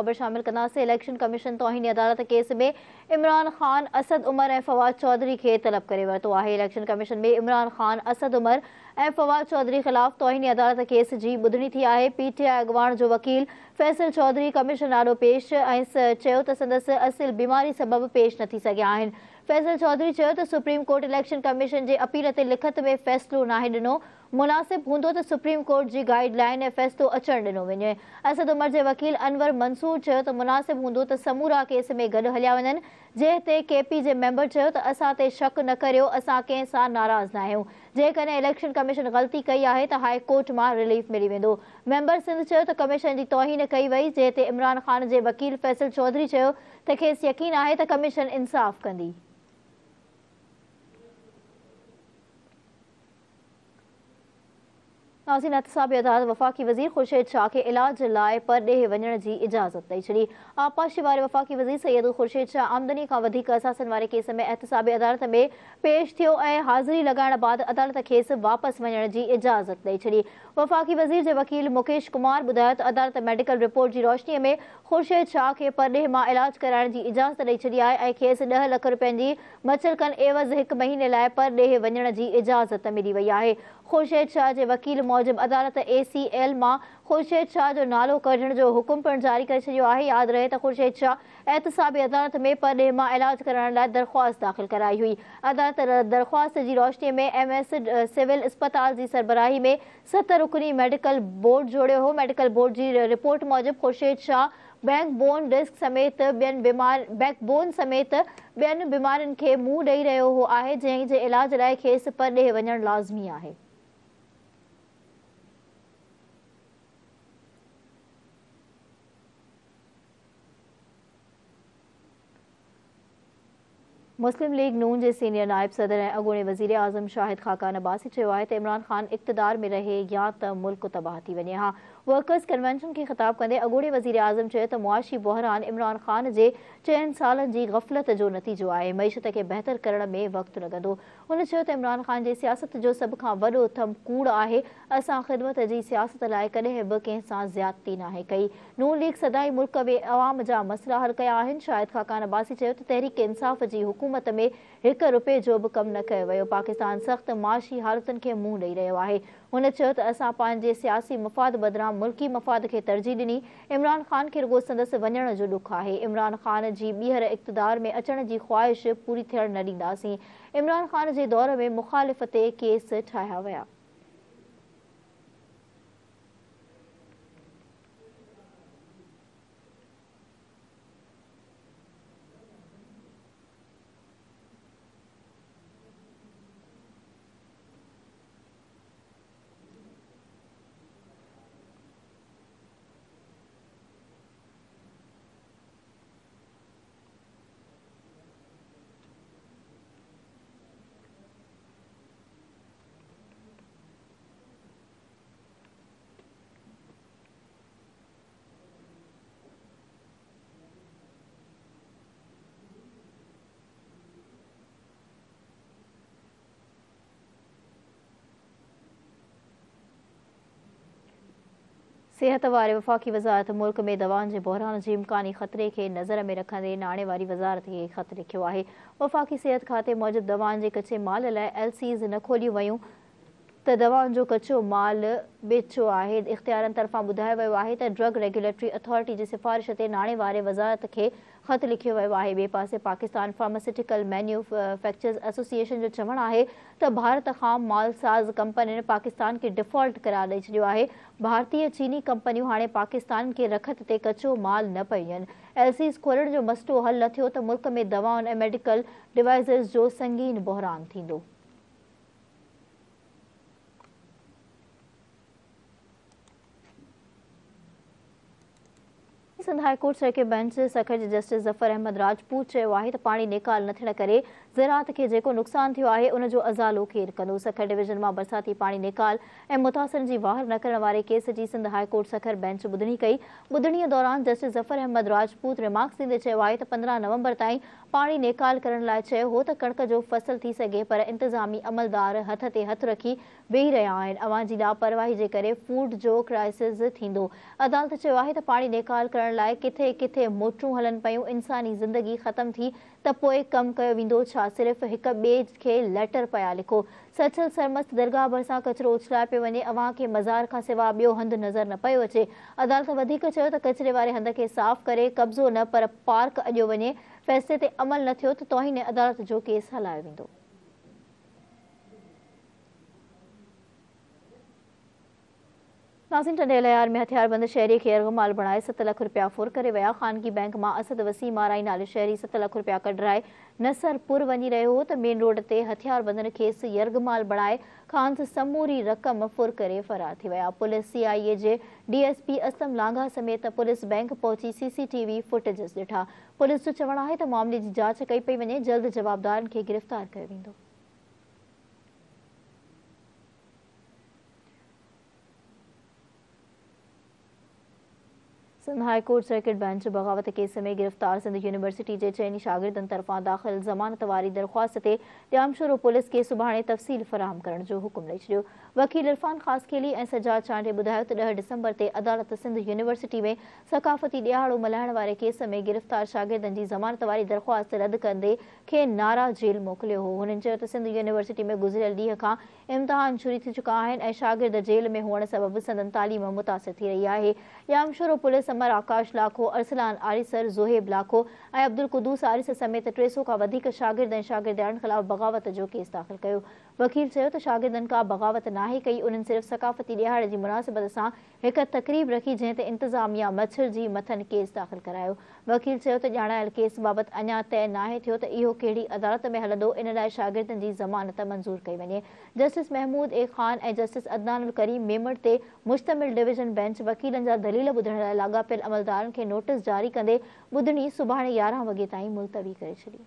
ख़बर शामिल कंदासीं। इलेक्शन कमीशन तौहीन अदालत केस में इमरान खान, असद उमर ऐं फवाद चौधरी खे तलब करे वरितो आहे। इलेक्शन कमीशन में इमरान खान, असद उमर ऐं फवाद चौधरी ख़िलाफ़ तौहीन अदालत केस जी ॿुधणी थी आहे। पीटीआई अॻवान जो वकील फैसल चौधरी कमीशन ॾाढो पेश ऐं चयो त संदसि असिल बीमारी सबबि पेश न थी सघिया आहिनि। फैसल चौधरी चयो त सुप्रीम कोर्ट इलेक्शन कमीशन जे अपील ते लिखत में फ़ैसिलो नाहे ॾिनो। मुनासिब हूंदो त सुप्रीम कोर्ट जी गाइडलाइन ऐं फ़ैसिलो अचणु ॾिनो वञे। असद उमर जे वकील अनवर मंसूर चयो त मुनासिब हूंदो त समूरा केस में गॾु हलिया वञनि। जंहिं ते केपी जे मेंबर चयो त असां ते शक न करियो, असां कंहिं सां नाराज़ न आहियूं। जेकॾहिं इलेक्शन कमीशन ग़लती कई आहे त हाई कोर्ट मां रिलीफ मिली वेंदो। मेंबर सिंध चयो त कमीशन जी तौहीन कई वई, जंहिं ते इमरान खान जे वकील फैसल चौधरी चयो त खेसि यकीन आहे त कमीशन इंसाफ़ कंदी। नाज़रीन, एहतसाबी अदालत वफ़ाक़ी वज़ीर ख़ुर्शीद शाह खे इलाज लाइ परॾेह वञण जी इजाज़त ॾेई छॾी। आबपाशी वारे वफ़ाक़ी वज़ीर सैयद ख़ुर्शीद शाह आमदनी खां वधीक असासनि वारे केस में एहतसाबी अदालत में पेश थियो ऐं हाज़िरी लॻाइण बाद अदालत खेसि वापसि वञण जी इजाज़त ॾेई छॾी। वफ़ाक़ी वज़ीर जे वकील मुकेश कुमार ॿुधायो त अदालत मेडिकल रिपोर्ट जी रोशनीअ में ख़ुर्शीद शाह खे परॾेह मां इलाज कराइण जी इजाज़त ॾेई छॾी आहे ऐं खेसि 10 लख रुपयनि जी मचलकन एवज़ 1 महीने लाइ परॾेह वञण जी इजाज़त मिली वई आहे। ख़ुर्शीद शाह जे वकील मूजिबि अदालत ACL मां ख़ुर्शीद शाह जो नालो कढण जो हुकुम पिणु जारी करे छॾियो आहे। यादि रहे त ख़ुर्शीद शाह एहतसाबी अदालत में परॾेह मां इलाज कराइण लाइ दरख़्वास्त दाख़िल कराई हुई। अदालत दरख़्वास्त जी रोशनीअ में MS सिविल अस्पताल जी सरबराही में 7 रुकनी मेडिकल बोर्ड जोड़ियो हो। मेडिकल बोर्ड जी रिपोर्ट मूजिबि ख़ुर्शीद शाह बैकबोन डिस्क समेत ॿियनि बीमारियुनि खे मुंहुं ॾेई रहियो आहे, जंहिं जे इलाज लाइ खेसि परॾेह वञणु लाज़मी आहे। मुस्लिम लीग नून जे सीनियर नायब सदर ऐं अॻूणे वज़ीर आज़म शाहिद खाकान अब्बासी चयो आहे त इमरान ख़ान इक़्तिदार में रहे या त मुल्क तबाह थी वञे हा। वर्कर्स कन्वेंशन खे ख़िताब कंदे अॻूणे वज़ीर आज़म चयो त मुआशी बहरान इमरान ख़ान जे 4 सालनि जी ग़फ़लत जो नतीजो आहे। मईशत खे बहितर करण में वक़्तु लॻंदो। हुन चयो त इमरान ख़ान जी सियासत जो सभ खां वॾो थम कूड़ आहे। असां ख़िदमत जी सियासत लाइ कॾहिं बि कंहिं सां ज़्यादती नाहे कई। नून लीग सदाई मुल्क में अवाम जा मसइला हल कया आहिनि। शाहिद खाकान अब्बासी चयो त तहरीक इंसाफ़ जी हुकूमत में 1 रुपए जो बि कमु न कयो वियो। पाकिस्तान सख़्त माशी हालतुनि खे मुंहुं ॾेई रहियो आहे। हुन चयो त असां पंहिंजे सियासी मफ़ाद बदिरां मुल्की मफ़ाद खे तरजीह ॾिनी। इमरान ख़ान खे रुॻो संदसि वञण जो ॾुख आहे। इमरान ख़ान जी ॿीहर इक़्तिदार में अचण जी ख़्वाहिश पूरी थियण न ॾींदासीं। इमरान ख़ान जे दौर में मुख़ालिफ़ ते केस ठाहिया विया। सेहत वारे वफ़ाक़ी वज़ारत मुल्क में दवाउनि जे बहिरान जे इम्कानी ख़तरे खे नज़र में रखंदे नाणे वारी वज़ारत खे ख़त लिखियो आहे। वफ़ाक़ी सिहत खाते मूजिबि दवाउनि जे कचे माल लाइ LCs न खोलियूं वयूं त दवाउनि जो कचो माल बेचो आहे। इख़्तियारनि तरफ़ां ॿुधायो वियो आहे त ड्रग रेगुलेटरी अथॉरिटी जी सिफ़ारिश ते नाणे वारे वज़ारत खे ख़त लिखियो वियो आहे। ॿिए पासे पाकिस्तान फार्मास्यूटिकल मैन्युफैक्चरर्स एसोसिएशन जो चवणु आहे त भारत खां मालसाज़ कंपनियुनि पाकिस्तान खे डिफ़ॉल्ट करार ॾेई छॾियो आहे। भारतीय चीनी कंपनियूं हाणे पाकिस्तान खे रखत ते कचो माल न पियूं आहिनि। LCs खोलण जो मसइलो हल न थियो त मुल्क में दवाउनि ऐं मेडिकल डिवाइसिस जो संगीन बहिरान थींदो। Sindh high court circuit bench Sukkur जे जस्टिस ज़फ़र अहमद राजपूत चयो आहे त पाणी निकाल न थियण करे ज़राअत खे जेको नुक़सान थियो आहे उन जो अज़ालो केरु कंदो। सखर डिवीज़न मां बरसाती पाणी निकाल ऐं मुतासिरनि जी वाहर न करण वारे केस जी सिंध हाईकोर्ट सखर बेंच ॿुधणी कई। ॿुधणीअ दौरान जस्टिस ज़फ़र अहमद राजपूत रिमार्क्स ॾींदे चयो आहे त 15 नवंबर ताईं पाणी नेकाल करण लाइ चयो हो त कणक जो फसल थी सघे, पर इंतज़ामी अमलदार हथ ते हथ रखी वेही रहिया आहिनि। अवां जी लापरवाही जे करे फूड जो क्राइसिस थींदो। अदालत चयो आहे त पाणी नेकाल करण लाइ किथे किथे मोटरूं हलनि पयूं, इंसानी ज़िंदगी ख़तम थी त पोइ कमु कयो वेंदो छा? सिर्फ़ हिक ॿिए खे लेटर पिया लिखो। सचल सरमस्त दरगाह भरिसां कचिरो उछलाए पियो वञे, अवां खे मज़ार खां सिवा ॿियो हंधु नज़र न पियो अचे। अदालत वधीक चयो त कचिरे वारे हंध खे साफ़ करे कब्ज़ो न पर पार्क अॼो वञे। फ़ैसिले ते अमल न थियो त तौहीन अदालत जो केस हलायो वेंदो। नाज़रीन, टंडेलयार में हथियारबंद शहरी खे अर्गमाल बणाए 7 लाख रुपया फुर करे विया। ख़ानगी बैंक मां असद वसीम आराई नाले शहरी 7 लाख रुपया कढराए नसरपुर वञी रहियो हो त मेन रोड ते हथियारबंदनि खेसि यरगमाल बणाए खांसि समूरी रक़म फुर करे फरार थी विया। पुलिस CIA जे DSP असलम लांघा समेत पुलिस बैंक पहुची CCTV फुटेजेस ॾिठा। पुलिस जो चवणु आहे त मामले जी जांच कई पई वञे, जल्द जवाबदारनि खे गिरफ़्तार कयो वेंदो। सिंध हाईकोर्ट सर्किट बेंच बग़ावत केस में गिरफ़्तार सिंध यूनिवर्सिटी के चइनी शागिर्दनि तरफ़ां दाख़िल ज़मानत वारी दरख़्वास्त ते ॼामशोरो पुलिस के सुभाणे तफ़सील फ़राहम करण जो हुकुम ॾेई छॾियो। वकील इरफान ख़ासखेली ऐं सजाद चांडे ॿुधायो त 10 डिसंबर ते अदालत सिंध यूनिवर्सिटी में सक़ाफ़ती ॾियारो मल्हाइण वारे केस में गिरफ़्तार शागिर्दनि जी ज़मानत वारी दरख़्वास्त रद्द कंदे खे नारा जेल मोकिलियो हो। हुननि चयो त सिंध यूनिवर्सिटी में गुज़िरियल ॾींहं खां इम्तिहान शुरू थी चुका आहिनि ऐं शागिर्द जेल में हुअण सबबि संदनि तालीम मुतासिर थी रही आहे। ॼामशोरो पुलिस अमर आकाश लाखो, अरसलान आरिसर, ज़ोहेब लाखो ऐं अब्दुल कुदूस आरिस समेत 300 खां वधीक शागिर्द ऐं शागिर्दियाणनि ख़िलाफ़ बग़ावत जो केस दाख़िल कयो। वकील चयो त शागिर्दनि का बग़ावत नाहे कई, उन्हनि सिर्फ़ सक़ाफ़ती ॾियारे जी मुनासिबत सां हिक तक़रीब रखी जंहिं ते इंतिज़ामिया मच्छर जी मथनि केस दाख़िल करायो। वकील चयो त ॼाणायल केस बाबति अञा तइ नाहे थियो त इहो कहिड़ी अदालत में हलंदो, इन लाइ शागिर्दनि जी ज़मानत मंज़ूर कई वञे। जस्टिस महमूद ए ख़ान ऐं जस्टिस अदनानुल करीम मेमण ते मुश्तमिल डिवीज़न बेंच वकीलनि जा दलील ॿुधण लाइ लाॻापियल अमलदारनि खे नोटिस जारी कंदे ॿुधणी सुभाणे 11 वॻे ताईं मुलतवी करे छॾी।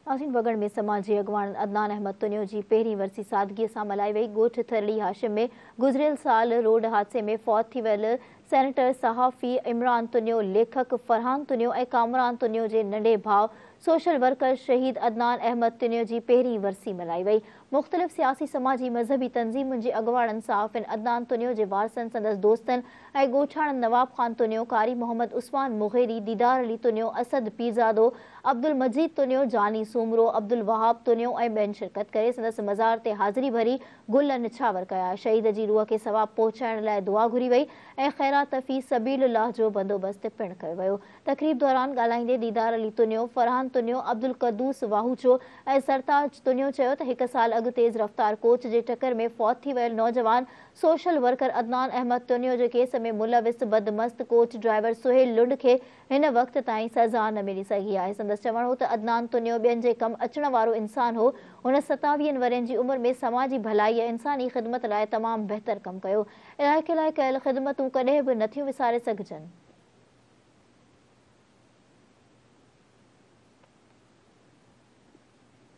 नाज़रीन, वगड़ में समाजी अॻवान अदनान अहमद तुनियो जी पहिरीं वरसी सादगीअ सां मल्हाई वई। ॻोठ थरली हाशिम में गुज़िरियल साल रोड हादसे में फौत थी वियल सेनेटर सहाफ़ी इमरान तुनियो, लेखक फरहान तुनियो ऐं कामरान तुनियो जे नंढे भाउ सोशल वर्कर शहीद अदनान अहमद तुनियो जी पहिरीं वरसी मल्हाई वई। मुख़्तलिफ़ सियासी समाजी मज़हबी तंज़ीमुनि जे अॻवाननि साफ़िन अदनान तुनियो जे वारसनि, संदसि दोस्तनि ऐं ॻोठाणनि नवाब ख़ान तुनियो, कारी मोहम्मद उस्मान मुग़ेरी, दीदार अली तुनियो, असद पीरज़ादो, अब्दुल मजीद तुनियो, जानी सूमरो, अब्दुल वहाब तुनियो ऐं ॿियनि शिरकत करे संदसि मज़ार ते हाज़िरी भरी गुल निछावर कया। शहीद जी रूह खे सवाब पहुचाइण लाइ दुआ घुरी वई ऐं ख़ैरात फ़ी सबीलिल्लाह जो बंदोबस्त पिणु कयो वियो। तक़रीब दौरान ॻाल्हाईंदे दीदार अली तुनियो, फरहान तुनियो, अब्दुल कदूस वाहूचो ऐं सरताज तुनियो चयो त 1 साल अॻु तेज़ रफ़्तार कोच जे टकर में फौत थी वियल नौजवान सोशल वर्कर अदनान अहमद तुनियो जे केस में मुलविस बदमस्त कोच ड्राइवर सुहेल लुंड खे हिन वक़्त ताईं सज़ा न मिली सघी आहे। संदसि चवणु हो त अदनान तुनियो ॿियनि जे कमु अचण वारो इंसान हो। हुन 27 वरनि जी उमिरि में समाजी भलाई ऐं इंसानी ख़िदमत लाइ तमामु बहितर कमु कयो। इलाइक़े लाइ कयल ख़िदमतूं कॾहिं बि नथियूं विसारे सघजनि।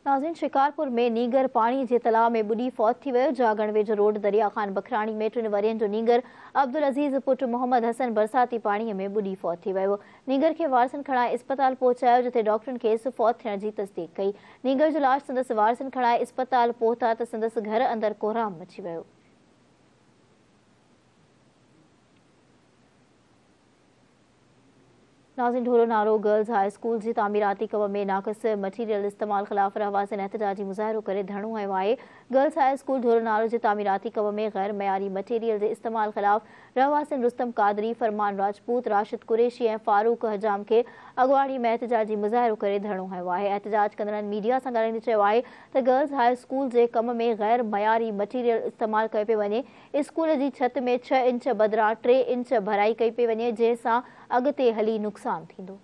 नाज़रीन, शिकारपुर में नीगर पाणी जे तलाउ में ॿुॾी फौत थी वियो। जागण वेझो रोड दरिया ख़ान बखराणी में 3 वरियनि जो नीगर अब्दुल अज़ीज़ पुटु मोहम्मद हसन बरसाती पाणीअ में ॿुॾी फौत थी वियो। नीगर खे वारसनि खणाए इस्पताल पहुचायो, जिते डॉक्टरनि खेसि फौत थियण जी तस्दीक कई। नीगर जो लाश संदसि वारसनि खणाए इस्पताल पहुता त संदसि घर अंदरि कोहराम मची वियो। नाज़रीन, ढोलो नारो गर्ल्स हाई स्कूल जी तामीराती कम में नाक़िस मटीरियल इस्तेमाल ख़िलाफ़ रहवासिन एहतजाजी मुज़ाहिरो करे धरणो हयो आहे। गर्ल्स हाई स्कूल ढोलो नारो जे तामीराती कम में गैर मयारी मटीरियल जे इस्तेमाल ख़िलाफ़ रहवासिन रुस्तम कादरी, फरमान राजपूत, राशिद कुरैशी ऐं फारूक हजाम खे अॻवाणी में एहतजाजी मुज़ाहिरो करे धरणो हयो आहे। एहतजाज कंदड़नि मीडिया सां ॻाल्हाईंदे चयो आहे त गर्ल्स हाई स्कूल जे कम में गैर मयारी मटीरियल इस्तेमाल कयो पियो वञे। स्कूल जी छत में 6 इंच बदिरां 3 इंच भराई कई पई वञे, जंहिंसां अॻिते हली नुक़सान थींदो।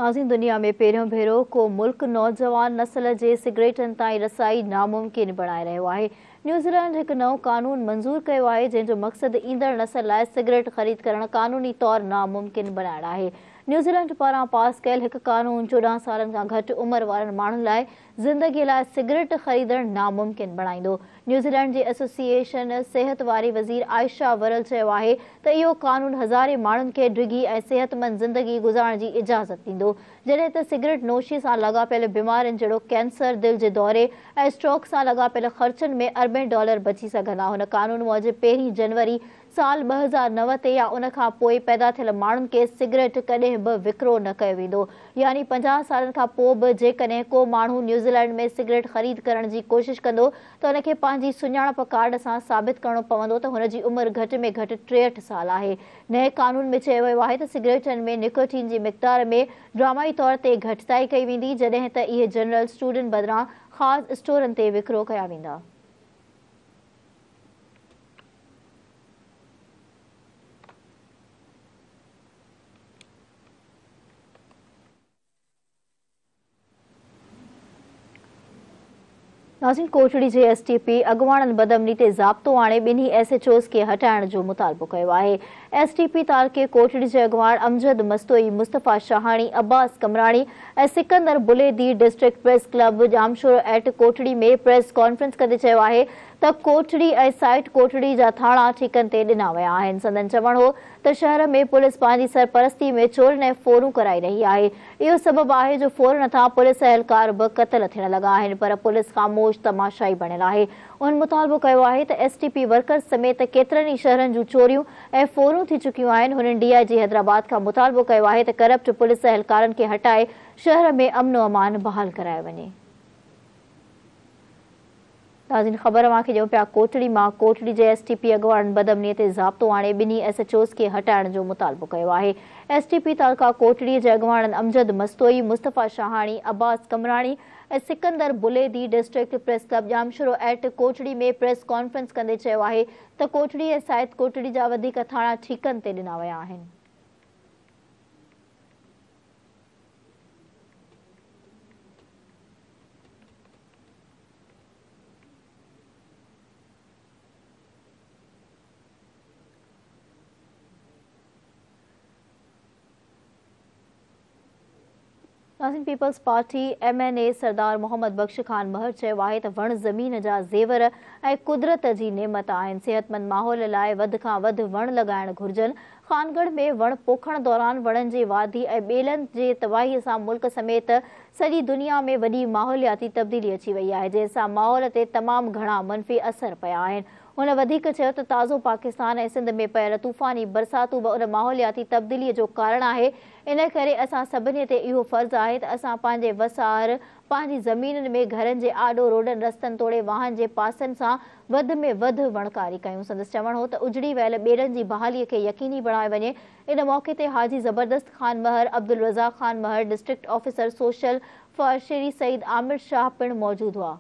नाज़रीन, दुनिया में पहिरियों भेरो को मुल्क नौजवान नस्ल जे सिगरेटनि ताईं रसाई नामुमकिन बणाए रहियो आहे। न्यूज़ीलैंड हिकु नओं कानून मंज़ूर कयो आहे जंहिंजो मक़सदु ईंदड़ नस्ल लाइ सिगरेट ख़रीद करणु क़ानूनी तौरु नामुमकिन बणाइणु आहे। न्यूज़ीलैंड पारां पास कयल हिकु कानून 14 सालनि खां घटि उमिरि वारनि माण्हुनि लाइ ज़िंदगीअ लाइ सिगरेट ख़रीदणु नामुमकिन बणाईंदो। न्यूज़ीलैंड जी एसोसिएशन सिहत वारी वज़ीर आयशा वरल चयो आहे त इहो कानून हज़ारे माण्हुनि खे डिघी ऐं सिहतमंद ज़िंदगी गुज़ारण जी इजाज़त ॾींदो, जॾहिं त सिगरेट नोशी सां लाॻापियल बीमारियुनि जहिड़ो कैंसर, दिलि जे दौरे ऐं स्ट्रोक सां लाॻापियल ख़र्चनि में अरबें डॉलर बची सघंदा। हुन कानून मूजिबि 1 जनवरी साल 2009 ते या उन खां पोइ पैदा थियल माण्हुनि खे सिगरेट कॾहिं बि विकिरो न कयो वेंदो। यानी 50 सालनि खां पोइ बि जेकॾहिं को माण्हू न्यूज़ीलैंड में सिगरेट ख़रीद करण जी कोशिशि कंदो त उनखे पंहिंजी सुञाणप कार्ड सां साबित करणो पवंदो त हुन जी उमिरि घटि में घटि 63 साल आहे। नए कानून में चयो वियो आहे त सिगरेटनि में निकोटीन जी मिक़दार में ड्रामाई तौर ते घटिताई कई वेंदी, जॾहिं त इहे जनरल स्टूडेंट बदिरां ख़ासि स्टोरनि ते विकिरो कया वेंदा। नाज़रीन, कोटड़ी जे एसटीपी अॻुवाणनि बदअमनी ते ज़ाब्तो आणे ॿिन्ही एसएचओज़ खे हटाइण जो मुतालबो कयो आहे। एसटीपी तालके कोटड़ी जे अॻुवाण अमजद मस्तोई, मुस्तफ़ा शाहाणी, अब्बास कमराणी ऐं Sikandar Buledi district press club Jamshoro at Kotri में प्रेस कॉन्फ्रेंस कंदे चयो आहे त कोटड़ी ऐं साइट कोटड़ी जा थाणा ठीकनि ते ॾिना विया आहिनि। संदन चवणु हो त शहर में पुलिस पंहिंजी सरपरस्ती में चोरियुनि ऐं फोरूं कराई रही आहे। इहो सबबु आहे जो फोरन हथां पुलिस एहलकार बि क़तल थियण लॻा आहिनि, पर पुलिस ख़ामोश तमाशाई बणियल आहे। उन्हनि मुतालबो कयो आहे त एसटीपी वर्कर्स समेत केतिरनि ई शहरनि जूं चोरियूं ऐं फोरूं थी चुकियूं आहिनि। हुननि डीआईजी हैदराबाद खां मुतालबो कयो आहे त करप्ट पुलिस एहलकारनि खे हटाए शहर में अमन अमान बहाल करायो वञे। नाज़रीन, ख़बर अव्हांखे ॾियूं पिया कोटड़ी मां कोटड़ी जे एसटीपी अॻुवाणनि बदअमनीअ ते ज़ाब्तो आणे ॿिन्ही एसएचओज़ खे हटाइण जो मुतालबो कयो आहे। एसटीपी तालका कोटड़ीअ जे अॻुवाणनि अमजद मस्तोई, मुस्तफ़ा शाहाणी, अब्बास कमराणी ऐं Sikandar Buledi district press club Jamshoro at Kotri में प्रेस कॉन्फ्रेंस कंदे चयो आहे त कोटड़ी ऐं साइट कोटड़ी जा वधीक थाणा ठीकनि ते ॾिना विया आहिनि। नाज़रीन, पीपल्स पार्टी MNA सरदार मोहम्मद बख्श खान महर चयो आहे त वण ज़मीन जा ज़ेवर ऐं कुदरत जी नेमत आहिनि। सिहतमंद माहौल लाइ वधि खां वधि वण लॻाइण घुर्जनि। खानगढ़ में वण पोखण दौरान वणनि जी वाधी ऐं ॿेलनि जे तबाहीअ सां मुल्क समेत सॼी दुनिया में वॾी माहौलियाती तब्दीली अची वई आहे, जंहिंसां माहौल ते तमामु घणा मनफ़ी असर पिया आहिनि। हुन वधीक चयो त ताज़ो पाकिस्तान ऐं सिंध में पयल तूफ़ानी बरसातूं बि उन माहौलियाती तब्दीलीअ जो कारण आहे। इन करे असां सभिनी ते इहो फ़र्ज़ु आहे त असां पंहिंजे वसार, पंहिंजी ज़मीननि में घरनि जे आॾो रोडनि रस्तनि तोड़े वाहन जे पासनि सां वधि में वधि वणकारी कयूं। संदसि चवणु हो त उजड़ी वियल ॿेड़नि जी बहालीअ खे यकीनी बणायो वञे। इन मौक़े ते हाजी ज़बरदस्त ख़ान महर, अब्दुल रज़ाक ख़ान महर, डिस्ट्रिक्ट ऑफिसर सोशल फॉर शेरी सईद आमिर शाह पिणु मौजूदु हुआ।